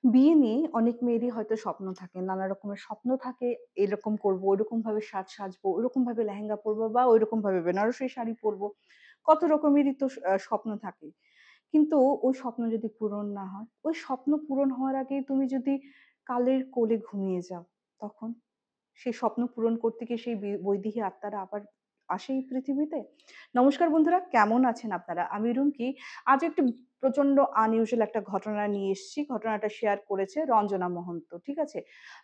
বিয়ে নিয়ে অনেক মেয়েরই হয়তো স্বপ্ন থাকে। নানা রকমের স্বপ্ন থাকে, এরকম করবো, ওইরকমভাবে সাজবো, ওইরকমভাবে লেহেঙ্গা পরবো বা ওইরকমভাবে বেনারসি শাড়ি পরবো। কত রকমেরই তো স্বপ্ন থাকে। কিন্তু ওই স্বপ্ন যদি পূরণ না হয়, ওই স্বপ্ন পূরণ হওয়ার আগেই তুমি যদি কালের কোলে ঘুমিয়ে যাও, তখন? সেই স্বপ্ন পূরণ করতে গিয়ে সেই বৈদেহী আত্মারা আবার আসে এই পৃথিবীতে? নমস্কার বন্ধুরা, কেমন আছেন আপনারা? আমি রুমকি। আজ একটি প্রচন্ড আনইউজুয়াল একটা ঘটনা নিয়ে এসেছি। ঘটনাটা শেয়ার করেছে রঞ্জনা মহন্ত। ঠিক আছে?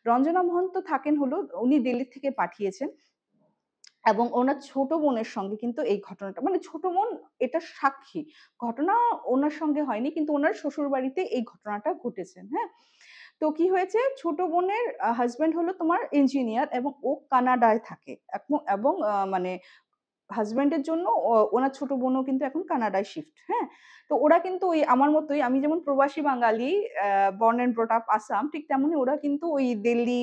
রঞ্জনা মহন্ত থাকেন হলো উনি দিল্লি থেকে পাঠিয়েছেন এবং ওনার ছোট বোনের সঙ্গে কিন্তু এই ঘটনাটা মানে ছোট বোন এটা সাক্ষী। ঘটনা ওনার সঙ্গে হয়নি কিন্তু ওনার শ্বশুরবাড়িতে এই ঘটনাটা ঘটেছে। হ্যাঁ? তো কি হয়েছে, ছোট বোনের হাসব্যান্ড হলো তোমার ইঞ্জিনিয়ার এবং ও কানাডায় থাকে এবং মানে হাসব্যান্ডের জন্য ওনার ছোট বোনও কিন্তু এখন কানাডায় শিফট। হ্যাঁ? তো ওরা কিন্তু ওই আমার মতোই, আমি যেমন প্রবাসী বাঙালি, born and brought up Assam, ঠিক তেমনি ওরা কিন্তু ওই দিল্লি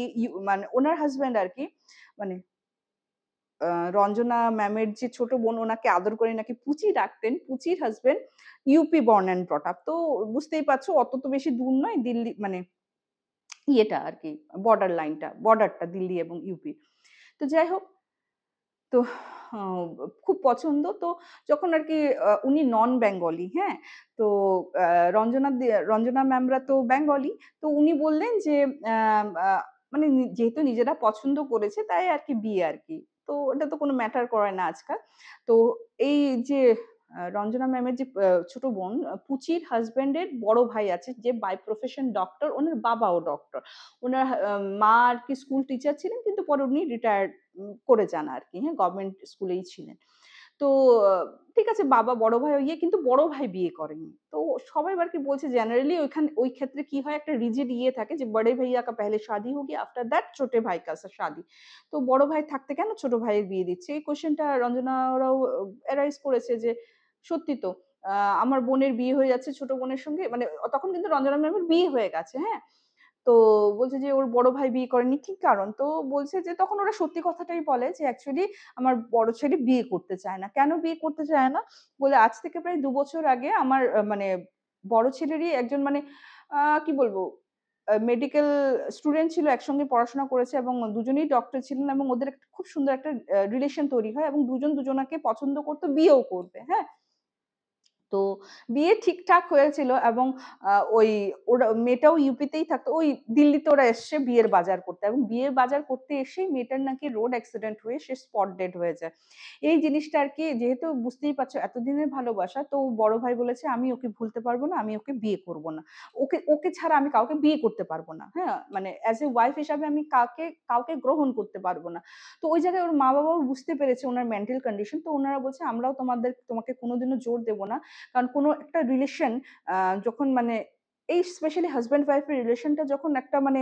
মানে ওনার হাসব্যান্ড আর কি, মানে রঞ্জনা ম্যামের যে ছোট বোন ওনাকে আদর করে নাকি পুচি ডাকতেন। পুচির husband UP born and brought up. তো বুঝতেই পারছো অত তো বেশি দূর নয় দিল্লি মানে ইয়েটা আরকি, বর্ডার লাইনটা, বর্ডারটা দিল্লি এবং ইউপি। তো যাই হোক, তো আ খুব পছন্দ। তো যখন আরকি উনি নন বেঙ্গলি, হ্যাঁ? তো আ রঞ্জনা ম্যামরা তো বেঙ্গলি। তো উনি বললেন যে আ আ মানে যেহেতু নিজেরা পছন্দ করেছে তাই আরকি বিয়ে আরকি। তো এটা তো কোনো ম্যাটার করে না আজকাল। তো এই যে রঞ্জনা ম্যামের যে ছোট বোন পুচির হাসব্যান্ডের বড় ভাই আছে যে বাই প্রফেশন ডক্টর, উনার বাবাও ডক্টর। উনার মা আরকি স্কুল টিচার ছিলেন কিন্তু পরে উনি রিটায়ার্ড করে যান আরকি, হ্যাঁ? গভর্নমেন্ট স্কুলেই ছিলেন। তো ঠিক আছে, বাবা বড় ভাই ইয়ে কিন্তু বড় ভাই বিয়ে করেনি। তো সবাই আরকি বলছে জেনারেলি ওই ক্ষেত্রে কি হয়, একটা রিজিড ইয়ে থাকে যে বড়ে ভাইয়া কা পেহলে শাদি হোগি, আফটার দ্যাট ছোটে ভাই কা শাদি। তো বড় ভাই থাকতে কেন ছোট ভাইয়ের বিয়ে দিচ্ছে? এই কোয়েশ্চেনটা রঞ্জনা ওরাও এরাইজ করেছে যে সত্যি তো। আ আমার বোনের বিয়ে হয়ে যাচ্ছে ছোট বোনের সঙ্গে, মানে তখন কিন্তু রঞ্জনা ম্যামের বিয়ে হয়ে গেছে, হ্যাঁ? তো বলছে যে ওর বড় ভাই বিয়ে করেনি, কি কারণ? তো বলছে যে তখন ওরা সত্যি কথাটাই বলে যে অ্যাকচুয়ালি আমার বড় ছেলে বিয়ে করতে চায় না। কেন বিয়ে করতে চায় না? বলে আজ থেকে প্রায় ২ বছর আগে আমার মানে বড় ছেলেরই একজন মানে কি বলবো? মেডিকেল স্টুডেন্ট ছিল, একসঙ্গে পড়াশোনা করেছে এবং দুজনেই ডক্টর ছিলেন এবং ওদের একটা খুব সুন্দর একটা রিলেশন তৈরি হয় এবং দুজন দুজনাকে পছন্দ করত, বিয়েও করবে। হ্যাঁ? তো বিয়ে ঠিকঠাক হয়েছিল এবং ওই ওরা মেয়েটাও ইউপিতেই থাকতো। ওই দিল্লিতে ওরা এসছে বিয়ের বাজার করতে এবং বিয়ের বাজার করতে এসেই মেয়েটার নাকি রোড অ্যাক্সিডেন্ট হয়ে সে স্পট ডেড হয়ে যায়। এই জিনিসটা আরকি যেহেতু বুঝতেই পারছো এতদিনের ভালোবাসা, তো বড় ভাই বলেছে, "আমি ওকে ভুলতে পারব না, আমি ওকে বিয়ে করব না। ওকে ওকে ছাড়া আমি কাউকে বিয়ে করতে পারব না।" হ্যাঁ? মানে অ্যাজ এ ওয়াইফ হিসাবে আমি কাউকে গ্রহণ করতে পারব না। তো ওই জায়গায় ওর মা-বাবাও বুঝতে পেরেছে উনার মেন্টাল কন্ডিশন। তো উনারা বলছে, "আমরাও তোমাকে কোনদিনও জোর দেব না।" কারণ কোনো একটা রিলেশন যখন মানে এই স্পেশালি হাসব্যান্ড ওয়াইফ এর রিলেশনটা যখন একটা মানে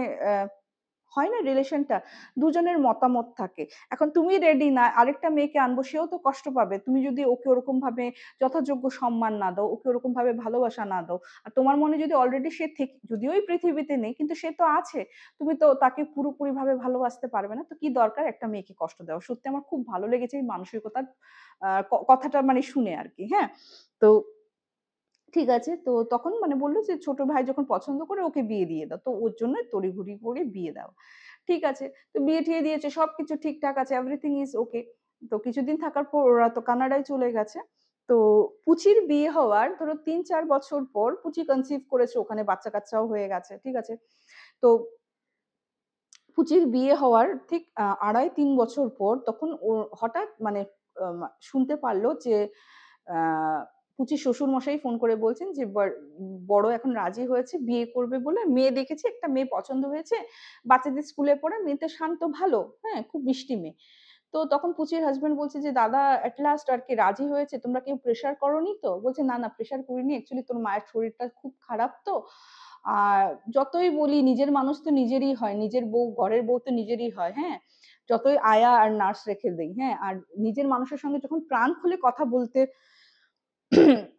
হয় না রিলেশনটা, দুজনের মতামত থাকে। এখন তুমি রেডি না, আরেকটা মেয়েকে আনবো, সেও তো কষ্ট পাবে। তুমি যদি ওকে ওরকমভাবে যথাযোগ্য সম্মান না দাও, ওকে ওরকমভাবে ভালোবাসা না দাও। আর তোমার মনে যদি অলরেডি সে যদিও এই পৃথিবীতে নেই কিন্তু সে তো আছে। তুমি তো তাকে পুরোপুরিভাবে ভালোবাসতে পারবে না। তো কি দরকার একটা মেয়েকে কষ্ট দেওয়া? সত্যি আমার খুব ভালো লেগেছে এই মানসিকতার কথাটা মানে শুনে আরকি। হ্যাঁ? তো ঠিক আছে। তো তখন মানে বলল যে, "ছোট ভাই যখন পছন্দ করে ওকে বিয়ে দিয়ে দাও।" তো ওর জন্য তড়িঘড়ি করে বিয়ে দেওয়া। ঠিক আছে। তো বিয়ে-টিয়ে দিয়েছে। সবকিছু ঠিকঠাক আছে। এভরিথিং ইস ওকে। তো কিছুদিন থাকার পর ওরা তো কানাডায় চলে গেছে। তো পুচির বিয়ে হওয়ার ধরো ৩-৪ বছর পর পুচি কনসিভ করেছে ওখানে, বাচ্চা-কাচ্চাও হয়ে গেছে। ঠিক আছে? তো পুচির বিয়ে হওয়ার ঠিক ২.৫-৩ বছর পর তখন ও হঠাৎ মানে শুনতে পারল যে আ পুচির শ্বশুরমশাই ফোন করে বলছেন যে বড় এখন রাজি হয়েছে বিয়ে করবে বলে। মেয়ে দেখেছে, একটা মেয়ে পছন্দ হয়েছে। বাচ্চাদের স্কুলে পড়ে, মেয়েটা শান্ত ভালো, হ্যাঁ? খুব মিষ্টি মেয়ে। তো তখন পুচির হাসব্যান্ড বলছে যে, "দাদা এট লাস্ট আরকি রাজি হয়েছে। তোমরা কেউ প্রেশার করোনি তো?" বলছে, "না, না প্রেশার করিনি। অ্যাকচুয়ালি তোর মায়ের শরীরটা খুব খারাপ তো। আর যতই বলি নিজের মানুষ তো নিজেরই হয়। নিজের বউ, ঘরের বউ তো নিজেরই হয়, হ্যাঁ? যতই আয়া আর নার্স রেখে দেই, হ্যাঁ? আর নিজের মানুষের সঙ্গে যখন প্রাণ খুলে কথা বলতে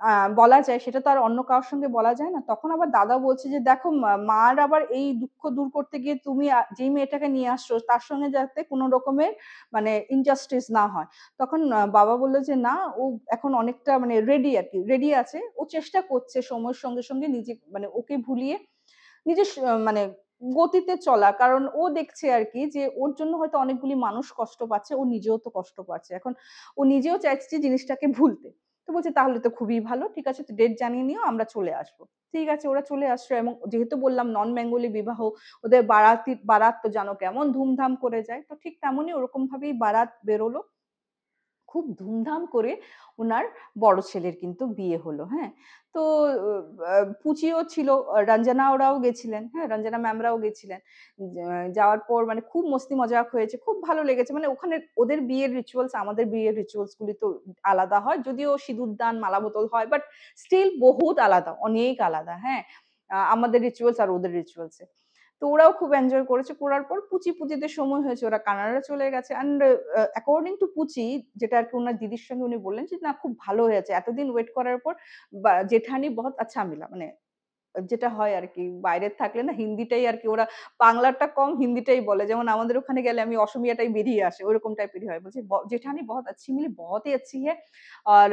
আ বলা যায় সেটা তো আর অন্য কারো সঙ্গে বলা যায় না।" তখন আবার দাদা বলছে যে, "দেখো মার আবার এই দুঃখ দূর করতে গিয়ে তুমি যেই মেয়েটাকে নিয়ে আসছো তার সঙ্গে যাতে কোন রকমের মানে injustice না হয়।" তখন বাবা বলল যে, "না, ও এখন অনেকটা মানে রেডি আরকি। রেডি আছে। ও চেষ্টা করছে সময়ের সঙ্গে, সঙ্গে নিজে মানে ওকে ভুলিয়ে নিজের মানে গতিতে চলা। কারণ ও দেখছে আরকি যে ওর জন্য হয়তো অনেকগুলি মানুষ কষ্ট পাচ্ছে, ও নিজেও তো কষ্ট পাচ্ছে। এখন ও নিজেও চাইছে যে জিনিসটাকে ভুলতে। তো বলছে, "তাহলে তো খুবই ভালো। ঠিক আছে, তো ডেট জানিয়ে নিও, আমরা চলে আসবো।" ঠিক আছে, ওরা চলে আসলো এবং যেহেতু বললাম নন বেঙ্গলি বিবাহ, ওদের বারাত তো জানো কেমন ধুমধাম করে যায়। তো ঠিক তেমনই ওরকম ভাবেই বারাত বেরোলো। খুব ধুমধাম করে উনার বড় ছেলের কিন্তু বিয়ে হলো, হ্যাঁ? তো পুচিও ছিল, রঞ্জনা ওরাও গেছিলেন, হ্যাঁ? রঞ্জনা ম্যামরাও গেছিলেন। যাওয়ার পর মানে খুব মস্তি মজাক হয়েছে। খুব ভালো লেগেছে। মানে ওখানে ওদের বিয়ের রিচুয়ালস আমাদের বিয়ের রিচুয়ালস গুলি তো আলাদা হয়। যদিও সিঁদুর দান, মালা বদল হয়। বাট স্টিল বহুত আলাদা, অনেক আলাদা, হ্যাঁ? আমাদের রিচুয়ালস আর ওদের রিচুয়ালস এ। তো ওরাও খুব এনজয় করেছে। করার পর পুচিতে সময় হয়েছে, ওরা কানাডা চলে গেছে। অ্যান্ড অ্যাকর্ডিং টু পুচি, যেটা আরকি উনার দিদির সঙ্গে উনি বললেন যে, "না খুব ভালো হয়েছে। এতদিন ওয়েট করার পর জেঠানি বহুত আচ্ছা মিলা।" মানে যেটা হয় আরকি বাইরে থাকলে না হিন্দিটাই আরকি ওরা বাংলাটা কম হিন্দিটাই বলে। যেমন আমাদের ওখানে গেলে আমি অসমিয়াটাই বেরিয়ে আসে। ওরকম টাইপেরই হয়। বলছি, "जेठानी बहुत अच्छी मिली, बहुत ही अच्छी है और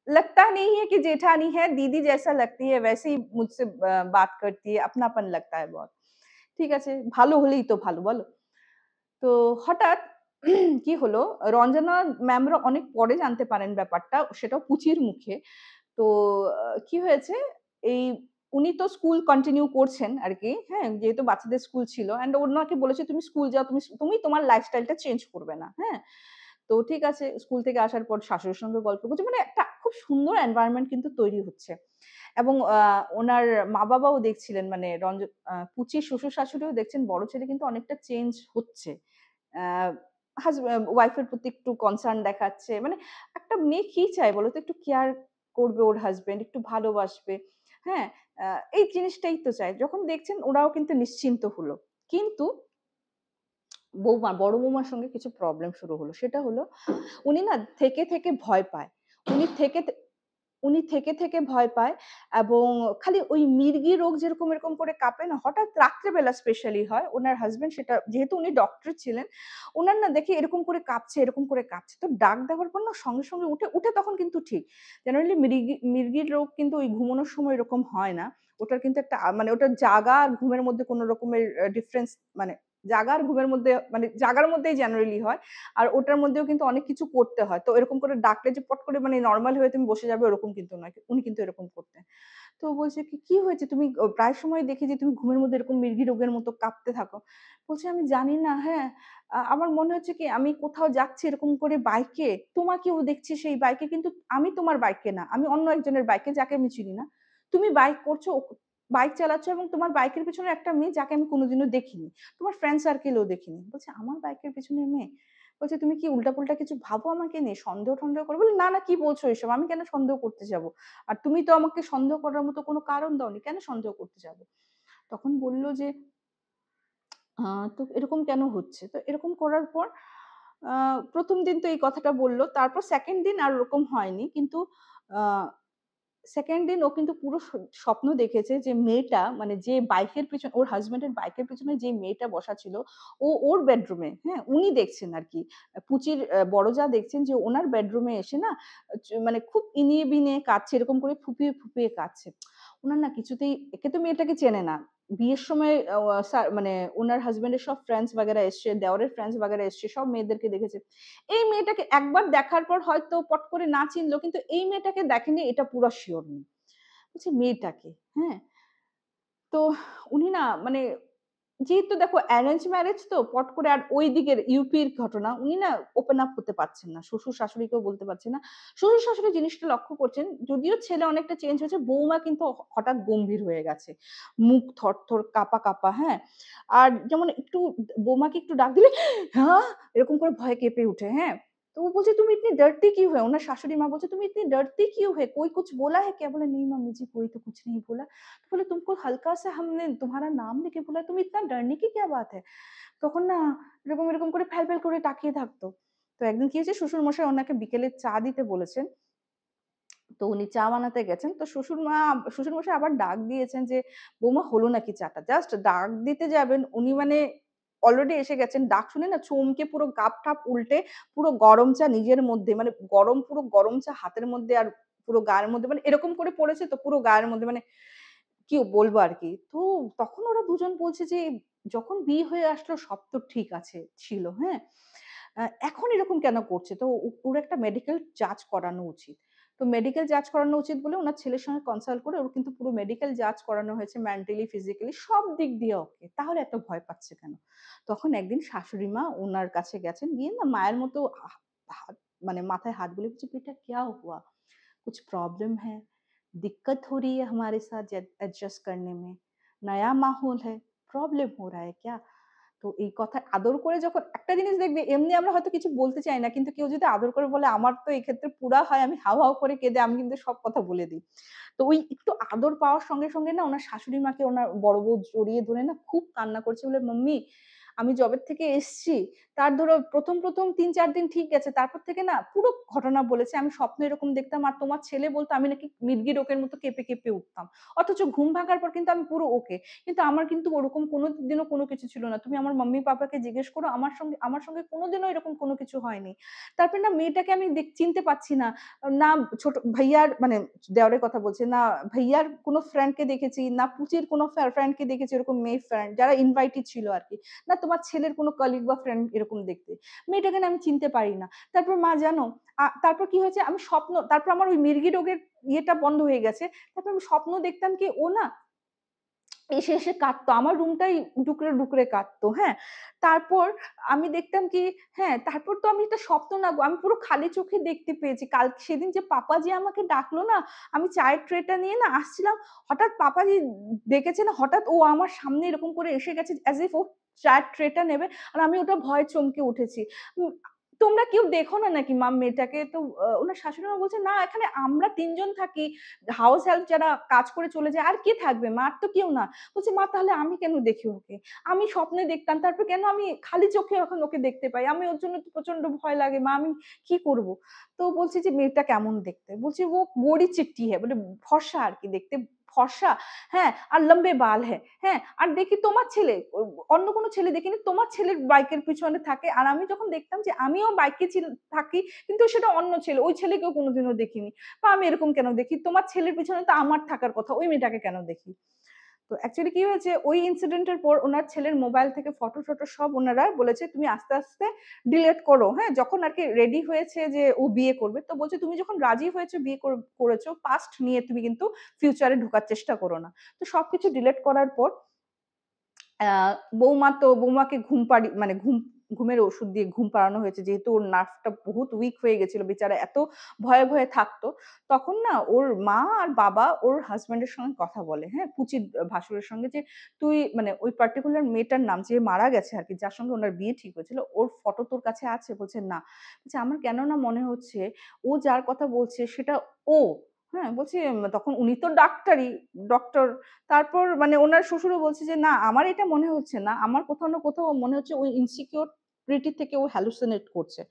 लगता नहीं है कि जेठानी है, दीदी जैसा लगती है, वैसे ही मुझसे बात करती है, अपनापन लगता है बहुत।" ঠিক আছে, ভালো হলেই তো ভালো বলো? তো হঠাৎ কি হলো, রঞ্জনা ম্যামরা অনেক পরে জানতে পারেন ব্যাপারটা, সেটাও পুচির মুখে। তো কি হয়েছে, এই উনি তো স্কুল কন্টিনিউ করছেন আরকি, হ্যাঁ? যেহেতু বাচ্চাদের স্কুল ছিল অ্যান্ড ওনাকে বলেছে, "তুমি স্কুল যাও, তুমি তোমার লাইফস্টাইলটা চেঞ্জ করবে না।" হ্যাঁ? তো ঠিক আছে, স্কুল থেকে আসার পর শাশুড়ির সঙ্গে গল্প করছে। মানে একটা খুব সুন্দর এনভায়রনমেন্ট কিন্তু তৈরি হচ্ছে। এবং উনার মা-বাবাও দেখছিলেন মানে পুচির শ্বশুর-শাশুড়িও দেখছেন বড় ছেলে কিন্তু অনেকটা চেঞ্জ হচ্ছে। আ ওয়াইফ এর প্রতি একটু কনসার্ন দেখাচ্ছে। মানে একটা মেয়ে কি চায় বলতো? একটু কেয়ার করবে ওর হাসব্যান্ড, একটু ভালোবাসবে। হ্যাঁ? আ এই জিনিসটাই তো চায়। যখন দেখছেন ওরাও কিন্তু নিশ্চিন্ত হলো। কিন্তু বড় বৌমার সঙ্গে কিছু প্রবলেম শুরু হলো। সেটা হলো উনি না থেকে ভয় পায়। উনি থেকে, থে উনি থেকে ভয় পায় এবং খালি ওই মির্গি রোগ যেরকম এরকম করে কাঁপে না, হঠাৎ রাত্রেবেলা স্পেশালি হয়। উনার হাসব্যান্ড সেটা যেহেতু উনি ডক্টর ছিলেন, উনার না দেখি এরকম করে কাঁপছে, এরকম করে কাঁপছে। তো ডাক দেওয়ার পর না সঙ্গে উঠে তখন কিন্তু ঠিক। জেনারেলি মির্গির রোগ কিন্তু ওই ঘুমানোর সময় এরকম হয় না। ওটার কিন্তু একটা মানে ওটার জাগা আর ঘুমের মধ্যে কোন রকমের ডিফারেন্স মানে জাগা আর ঘুমের মধ্যে মানে জাগার মধ্যেই জেনারেলি হয়। আর ওটার মধ্যেও কিন্তু অনেক কিছু করতে হয়। তো এরকম করে ডাকলে যে পট করে মানে নরমাল হয়ে তুমি বসে যাবে ওরকম কিন্তু নয়। উনি কিন্তু এরকম করতেন। তো বলছে কি হয়েছে? তুমি প্রায় সময় দেখি যে তুমি ঘুমের মধ্যে এরকম মৃগী রোগের মতো কাঁপতে থাকো। বলছে, "আমি জানি না, হ্যাঁ। আমার মনে হচ্ছে কি আমি কোথাও যাচ্ছি এরকম করে বাইকে, তোমাকেও দেখছি সেই বাইকে কিন্তু আমি তোমার বাইকে না। আমি অন্য একজনের বাইকে যাকে আমি চিনি না। তুমি বাইক করছো, বাইক চালাচ্ছ এবং তোমার বাইকের পেছনে একটা মেয়ে যাকে আমি কোনদিনও দেখিনি। তোমার ফ্রেন্ড সার্কেলেও দেখিনি।" বলছে, "আমার বাইকের পেছনে মেয়ে?" বলছে, "তুমি কি উল্টাপাল্টা কিছু ভাবো আমাকে নিয়ে? সন্দেহ-টন্দেহ করো?" বলি, "না, কি বলছো এসব? আমি কেন সন্দেহ করতে যাবো? আর তুমি তো আমাকে সন্দেহ করার মতো কোনো কারণ দাওনি। কেন সন্দেহ করতে যাবো?" তখন বলল যে, আ তো এরকম কেন হচ্ছে? তো এরকম করার পর আ ১ম দিন তো এই কথাটা বলল। তারপর 2nd দিন আর ওরকম হয়নি। কিন্তু আ 2nd দিন ও কিন্তু পুরো স্বপ্ন দেখেছে যে মেয়েটা মানে যে বাইকের পেছনে ওর হাসব্যান্ডের বাইকের পেছনে যে মেয়েটা বসা ছিল, ওর বেডরুমে, হ্যাঁ? উনি দেখছেন আরকি। পুচির বড় জা দেখছেন যে উনার বেডরুমে এসে না মানে খুব ইনিয়ে বিনিয়ে কাঁদছে, এরকম করে ফুপিয়ে কাঁদছে। উনার না কিছুতেই একে তো মেয়েটাকে চেনে না। বিয়ের সময় মানে উনার হাসব্যান্ডের সব ফ্রেন্ডস বাগেরা এসছে, দেওরের ফ্রেন্ডস বাগেরা এসছে, সব মেয়েদেরকে দেখেছে। এই মেয়েটাকে একবার দেখার পর হয়তো পট করে না চিনল, কিন্তু এই মেয়েটাকে দেখেনি এটা পুরা সিওর নেই। বলছে মেয়েটাকে, হ্যাঁ? তো উনি না মানে যেহেতু দেখো অ্যারেঞ্জ ম্যারেজ তো পট করে আর ওই দিকের ইউপির ঘটনা উনি না ওপেন আপ হতে পারছেন না। শ্বশুর-শাশুড়িকেও বলতে পারছেন না। শ্বশুর-শাশুড়ি জিনিসটা লক্ষ্য করছেন। যদিও ছেলে অনেকটা চেঞ্জ হয়েছে, বউমা কিন্তু হঠাৎ গম্ভীর হয়ে গেছে। মুখ থরথর কাঁপা, হ্যাঁ? আর যেমন একটু বউমাকে একটু ডাক দিলে, "হ্যাঁ?" এরকম করে ভয়ে কেঁপে উঠে, হ্যাঁ? তো ও বলছে, "तुम इतनी डरती क्यों है?" उनर শাশুড়ি মা বলছে, "तुम इतनी डरती क्यों है? कोई कुछ बोला है क्या?" बोले, "नहीं मम्मी जी, कोई तो कुछ नहीं बोला।" तो बोले, "तुमको हल्का सा हमने तुम्हारा नाम लेके बोला, तुम इतना डरने की क्या बात है?" তখন না এরকম করে ফ্যাল করে তাকিয়ে থাকতো। তো একদিন কি হয়েছে শ্বশুরমশাই ওনাকে বিকেলে চা দিতে বলেছেন। তো উনি চা বানাতে গেছেন। তো শ্বশুরমশাই আবার ডাক দিয়েছেন যে, "বৌমা হলো নাকি চাটা?" জাস্ট ডাক দিতে যাবেন উনি মানে অলরেডি এসে গেছেন। ডাক শুনে না চমকে পুরো গাব-টাপ উল্টে পুরো গরম চা নিজের মধ্যে মানে পুরো গরম চা হাতের মধ্যে আর পুরো গায়ের মধ্যে মানে এরকম করে পড়েছে তো পুরো গায়ের মধ্যে মানে কি বলবো আরকি। তো তখন ওরা দুজন বলছে যে, "যখন বিয়ে হয়ে আসলো সব তো ঠিক আছে ছিল, হ্যাঁ? এখন এরকম কেন করছে? তো ওর একটা মেডিকেল জাজ করানো উচিত।" তো মেডিকেল জাজ করানো উচিত বলে উনার ছেলের সঙ্গে কনসাল্ট করে ওর কিন্তু পুরো মেডিকেল জাজ করানো হয়েছে মেন্টালি, ফিজিক্যালি সব দিক দিয়ে ওকে। তাহলে এত ভয় পাচ্ছে কেন? তখন একদিন শাশুড়ি মা উনার কাছে গেছেন। গিয়ে না মায়ের মতো হাত মানে মাথায় হাত বুলিয়ে বলছে, "बेटा क्या हुआ? कुछ प्रॉब्लम है? दिक्कत हो रही है हमारे साथ एडजस्ट करने में? नया माहौल है, प्रॉब्लम हो रहा है क्या?" তো এই কথা আদর করে যখন একটা জিনিস দেখবি এমনি আমরা হয়তো কিছু বলতে চাই না। কিন্তু কেউ যদি আদর করে বলে আমার তো এই ক্ষেত্রে পুরা হয় আমি হাউ, হাউ করে কেঁদে আমি কিন্তু সব কথা বলে দিই। তো ওই একটু আদর পাওয়ার সঙ্গে, সঙ্গে না উনার শাশুড়ি মাকে উনার বড় বউ জড়িয়ে ধরে না খুব কান্না করছে বলে, "মাম্মি আমি যবের থেকে এসছি তার ধরো ১ম ৩-৪ দিন ঠিক গেছে। তারপর থেকে না পুরো ঘটনা বলেছে। আমি স্বপ্নে এরকম দেখতাম আর তোমার ছেলে বলত আমি নাকি মির্গি রোগের মতো কেঁপে, কেঁপে উঠতাম। অথচ ঘুম ভাঙার পর কিন্তু আমি পুরো ওকে। কিন্তু আমার কিন্তু ওরকম কোনদিনও কোনো কিছু ছিল না। তুমি আমার মাম্মি-পাপাকে জিজ্ঞেস করো আমার সঙ্গে কোনদিনও এরকম কোনো কিছু হয়নি।" তারপরে না মেয়েটাকে আমি চিনতে পারছি না। না ছোট ভাইয়ার মানে দেওরের কথা বলছি, না ভাইয়ার কোনো ফ্রেন্ডকে দেখেছি, না পুচির কোনো ফ্রেন্ডকে দেখেছি এরকম মেয়ে ফ্রেন্ড যারা ইনভাইটেড ছিল আরকি। না তোমার ছেলের কোনো কলিগ বা ফ্রেন্ড এরকম দেখতে। মেয়েটাকে না আমি চিনতে পারি না। তারপর মা জানো তারপর কি হয়েছে আমি তারপর আমার ওই মির্গি রোগের ইয়েটা বন্ধ হয়ে গেছে। তারপর আমি স্বপ্ন দেখতাম কি ও না এসে কাঁদতো। আমার রুমটাই ডুকরে, ডুকরে কাঁদতো, হ্যাঁ? তারপর আমি দেখতাম কি হ্যাঁ, তারপর তো আমি এটা স্বপ্ন না গো, আমি পুরো খালি চোখে দেখতে পেয়েছি। সেদিন যে পাপাজি আমাকে ডাকলো না, আমি চায়ের ট্রেটা নিয়ে না আসছিলাম, হঠাৎ পাপাজি ডেকেছে না, হঠাৎ ও আমার সামনে এরকম করে এসে গেছে as if ও চায়ের ট্রেটা নেবে আর আমি ওটা ভয়ে চমকে উঠেছি। উম তোমরা কেউ দেখো না নাকি মা মেয়েটাকে? তো উনার শাশুড়ি মা বলছে, "না, এখানে আমরা ৩ জন থাকি। হাউস হেল্প যারা কাজ করে চলে যায়, আর কে থাকবে মা? আর তো কেউ না।" বলছে, "মা তাহলে আমি কেন দেখি ওকে? আমি স্বপ্নে দেখতাম। তারপর কেন আমি খালি চোখে এখন ওকে দেখতে পাই? আমি ওর জন্য তো প্রচন্ড ভয় লাগে মা, আমি কি করব?" তো বলছি যে, "মেয়েটা কেমন দেখতে?" বলছে, "ও গোরি চিট্টি হ্যায়।" মানে ফর্সা আরকি দেখতে ফর্সা, হ্যাঁ? আর লম্বে বাল হ্যায়, হ্যাঁ? আর দেখি তোমার ছেলে, অন্য কোনো ছেলে দেখিনি। তোমার ছেলের বাইকের পিছনে থাকে। আর আমি যখন দেখতাম যে আমিও বাইকে থাকি কিন্তু সেটা অন্য ছেলে। ওই ছেলেকেও কোনোদিনও দেখিনি। বা আমি এরকম কেন দেখি? তোমার ছেলের পিছনে তো আমার থাকার কথা। ওই মেয়েটাকে কেন দেখি?" তো অ্যাকচুয়ালি কি হয়েছে ওই ইনসিডেন্ট এর পর উনার ছেলের মোবাইল থেকে ফটো-টটো সব উনারা বলেছে, "তুমি আস্তে, আস্তে ডিলিট করো।" হ্যাঁ? যখন আরকি রেডি হয়েছে যে ও বিয়ে করবে, তো বলছে, "তুমি যখন রাজি হয়েছো বিয়ে করেছো, পাস্ট নিয়ে তুমি কিন্তু ফিউচার এ ঢোকার চেষ্টা করো না।" তো সবকিছু ডিলিট করার পর আ বৌমাকে মানে ঘুমের ওষুধ দিয়ে ঘুম পাড়ানো হয়েছে। যেহেতু ওর নার্ভটা বহুত উইক হয়ে গেছিল। বেচারা এত ভয়ে, ভয়ে থাকতো। তখন না ওর মা আর বাবা ওর হাসব্যান্ড এর সঙ্গে কথা বলে, হ্যাঁ? পুচির ভাসুরের সঙ্গে যে, "তুই" মানে ওই পার্টিকুলার মেয়েটার নাম যে মারা গেছে আরকি, যার সঙ্গে উনার বিয়ে ঠিক হয়েছিল, "ওর ফটো তোর কাছে আছে?" বলছে, "না।" বলছে, "আমার কেন না মনে হচ্ছে ও যার কথা বলছে সেটা ও।" হ্যাঁ? বলছে তখন উনি তো ডক্টর তারপর মানে উনার শ্বশুরও বলছে যে, "না, আমার এটা মনে হচ্ছে না। আমার কোথাও না কোথাও মনে হচ্ছে ওই ইনসিকিউরিটি থেকে ও হ্যালুসিনেট করছে।"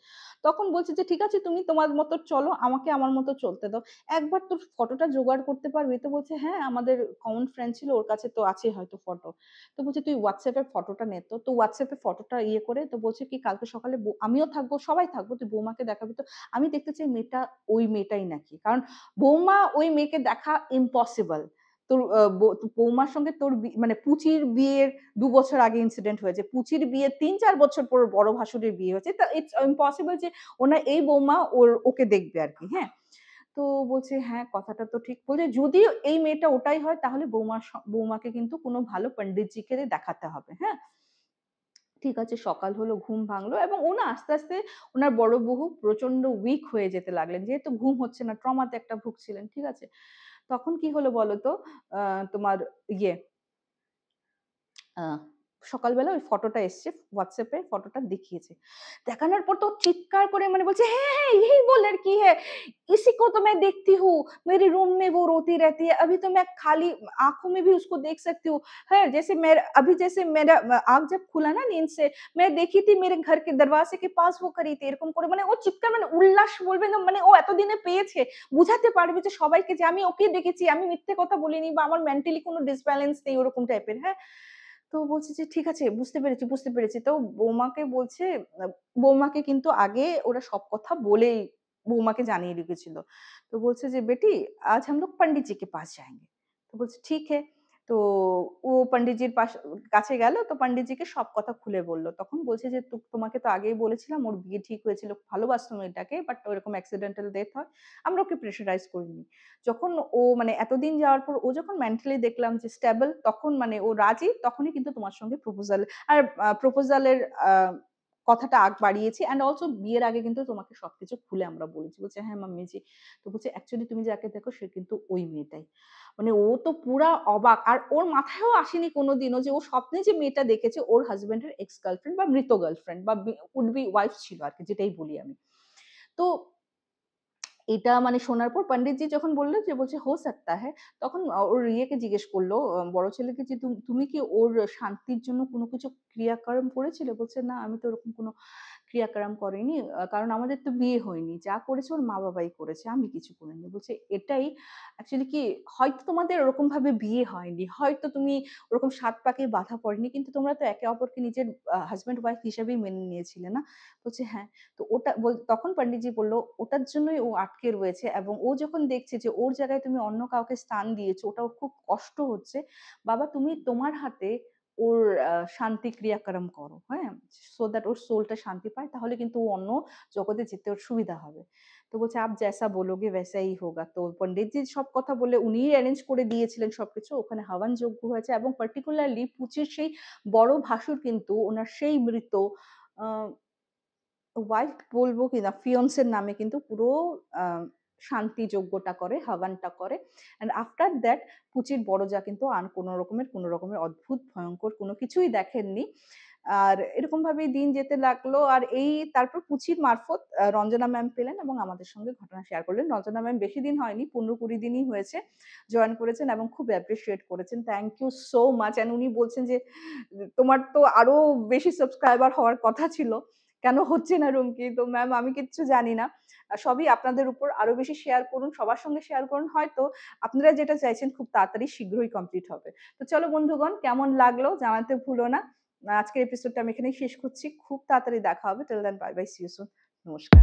তখন বলছে যে, "ঠিক আছে তুমি তোমার মতো চলো, আমাকে আমার মতো চলতে দাও। একবার তোর ফটোটা জোগাড় করতে পারবি?" তো বলছে, "হ্যাঁ, আমাদের কমন ফ্রেন্ড ছিল, ওর কাছে তো আছে হয়তো ফটো।" তো বলছে, "তুই WhatsApp এ ফটোটা নে তো।" তো WhatsApp এ ফটোটা ইয়ে করে তো বলছে কি, "কালকে সকালে আমিও থাকবো, সবাই থাকবো। তুই বৌমাকে দেখাবি তো।" আমি দেখতে চাই মেয়েটা ওই মেয়েটাই নাকি। কারণ বৌমা ওই মেয়েকে দেখা ইম্পসিবল। তোর বৌমার সঙ্গে তোর মানে পুচির বিয়ের ২ বছর আগে ইনসিডেন্ট হয়েছে। পুচির বিয়ের ৩-৪ বছর পর বড় ভাসুরের বিয়ে হয়েছে। তো ইটস ইম্পসিবল যে এই বৌমা ওকে দেখবে আরকি, হ্যাঁ? তো বলছে, "হ্যাঁ, কথাটা তো ঠিক।" বলছে, "যদিও এই মেয়েটা ওটাই হয় তাহলে বৌমাকে কিন্তু কোনো ভালো পন্ডিতজিকে দেখাতে হবে।" হ্যাঁ? ঠিক আছে, সকাল হলো, ঘুম ভাঙলো এবং ও না আস্তে, আস্তে উনার বড় বউ প্রচন্ড উইক হয়ে যেতে লাগলেন। যেহেতু ঘুম হচ্ছে না, ট্রমাতে একটা ভুগছিলেন। ঠিক আছে? তখন কি হলো বলতো? আ তোমার ইয়ে আ সকালবেলা ওই ফটোটা এসছে WhatsApp এ ফটোটা দেখিয়েছে। দেখানোর পর তো ও চিৎকার করে মানে বলছে, "হ্যাঁ, হ্যাঁ, यही वो लड़की है। इसी को तो मैं देखती हूँ। मेरे रूम में वो रोती रहती है। अभी तो मैं खाली आँखों में भी उसको देख सकती हूँ। है जैसे मेरा आँख जब खुला ना नींद से, मैं देखी थी मेरे घर के दरवाजे के पास वो खड़ी थी।" এরকম করে মানে ও চিৎকার মানে উল্লাস বলবে না মানে ও এতদিনে পেয়েছে। বুঝাতে পারবে যে সবাইকে যে আমি ওকে দেখেছি, আমি মিথ্যে কথা বলিনি বা আমার মেন্টালি কোনো ডিসব্যালেন্স নেই ওরকম টাইপের, হ্যাঁ? তো বলছে যে, "ঠিক আছে বুঝতে পেরেছি, বুঝতে পেরেছি।" তো বৌমাকে বলছে আ বৌমাকে কিন্তু আগে ওরা সব কথা বলেই বৌমাকে জানিয়ে রেখেছিল। তো বলছে যে, "बेटी आज हम लोग पंडित जी के पास जाएँगे।" तो बोलছে, "ठीक है।" তো ও পন্ডিতজির কাছে গেল, তো পন্ডিতজিকে সব কথা খুলে বলল। তখন বলছে যে, তোমাকে তো আগেই বলেছিলাম ওর বিয়ে ঠিক হয়েছিল, ভালোবাসতো মেয়েটাকে, বাট ওরকম অ্যাক্সিডেন্টাল ডেথ হয়। আমরা ওকে প্রেশারাইজ করিনি। যখন ও মানে এতদিন যাওয়ার পর ও যখন মেন্টালি দেখলাম যে স্টেবল, তখন মানে ও রাজি, তখনই কিন্তু তোমার সঙ্গে প্রপোজাল আর প্রপোজালের আ কথাটা বাড়িয়েছি, অ্যান্ড অলসো বিয়ের আগে কিন্তু তোমাকে সবকিছু খুলে আমরা বলেছি। বলছে, "হ্যাঁ মাম্মিজি।" তো বলছে, "অ্যাকচুয়ালি তুমি যাকে দেখো সে কিন্তু ওই মেয়েটাই।" মানে ও তো পুরা অবাক। আর ওর মাথায়ও আসেনি কোনদিনও যে ও স্বপ্নে যে মেয়েটা দেখেছে ওর হাসব্যান্ডের এক্স গার্লফ্রেন্ড বা মৃত গার্লফ্রেন্ড বা উড বি ওয়াইফ ছিল আরকি, যেটাই বলি আমি। তো এটা মানে শোনার পর পন্ডিতজি যখন বলল যে বলছে হো সাকতা হ্যায়, তখন ওর ইয়েকে জিজ্ঞেস করলো, বড় ছেলেকে, যে তুমি কি ওর শান্তির জন্য কোনো কিছু ক্রিয়াকর্ম করেছিলে? বলছে, "না, আমি তো ওরকম কোনো ক্রিয়াকর্ম করিনি। কারণ আমাদের তো বিয়ে হয়নি। যা করেছে ওর মা-বাবাই করেছে। আমি কিছু করিনি।" বলছে, "এটাই অ্যাকচুয়ালি কি, হয়তো তোমাদের ওরকমভাবে বিয়ে হয়নি। হয়তো তুমি ওরকম ৭ পাকে বাঁধা পড়েনি। কিন্তু তোমরা তো একে অপরকে নিজের হাসব্যান্ড ওয়াইফ হিসেবেই মেনে নিয়েছিলে না?" বলছে, "হ্যাঁ।" তো ওটা তখন পন্ডিতজি বলল, "ওটার জন্যই ও আটকে রয়েছে, এবং ও যখন দেখছে যে ওর জায়গায় তুমি অন্য কাউকে স্থান দিয়েছো, ওটা ওর খুব কষ্ট হচ্ছে। বাবা, তুমি তোমার হাতে ওর শান্তি ক্রিয়াকর্ম করো, হ্যাঁ? সো দ্যাট ওর সোলটা শান্তি পায়। তাহলে কিন্তু ও অন্য জগতে যেতে ওর সুবিধা হবে।" তো বলছে, "আপ জৈসা বলোগে वैसा ही होगा।" তো পন্ডিতজি সব কথা বলে উনিই অ্যারেঞ্জ করে দিয়েছিলেন সবকিছু। ওখানে হাওয়ান যজ্ঞ হয়েছে, এবং পার্টিকুলারলি পুচির সেই বড় ভাসুর কিন্তু উনার সেই মৃত আ ওয়াইফ বলবো কিনা, ফিয়ন্সের নামে কিন্তু পুরো আ শান্তি যজ্ঞটা করে, হাওয়ানটা করে। অ্যান্ড আফটার দ্যাট পুচির বড় জা কিন্তু আর কোন রকমের অদ্ভুত ভয়ংকর কোন কিছুই দেখেননি। আর এরকমভাবেই দিন যেতে লাগলো। আর তারপর পুচির মারফত রঞ্জনা ম্যাম পেলেন এবং আমাদের সঙ্গে ঘটনা শেয়ার করলেন। রঞ্জনা ম্যাম বেশি দিন হয়নি, ১৫-২০ দিনই হয়েছে। জয়েন করেছেন এবং খুব অ্যাপ্রিশিয়েট করেছেন। Thank you so much. And উনি বলছেন যে, "তোমার তো আরো বেশি সাবস্ক্রাইবার হওয়ার কথা ছিল। কেন হচ্ছে না রুমকি?" তো ম্যাম, আমি কিচ্ছু জানি না। সবই আপনাদের উপর। আরো বেশি শেয়ার করুন, সবার সঙ্গে শেয়ার করুন। হয়তো আপনারা যেটা চাইছেন খুব তাড়াতাড়ি শীঘ্রই কমপ্লিট হবে। তো চলো বন্ধুগণ, কেমন লাগলো জানাতে ভুলো না। আজকের এপিসোডটা আমি এখানেই শেষ করছি। খুব তাড়াতাড়ি দেখা হবে। Till then bye bye, see you soon. নমস্কার।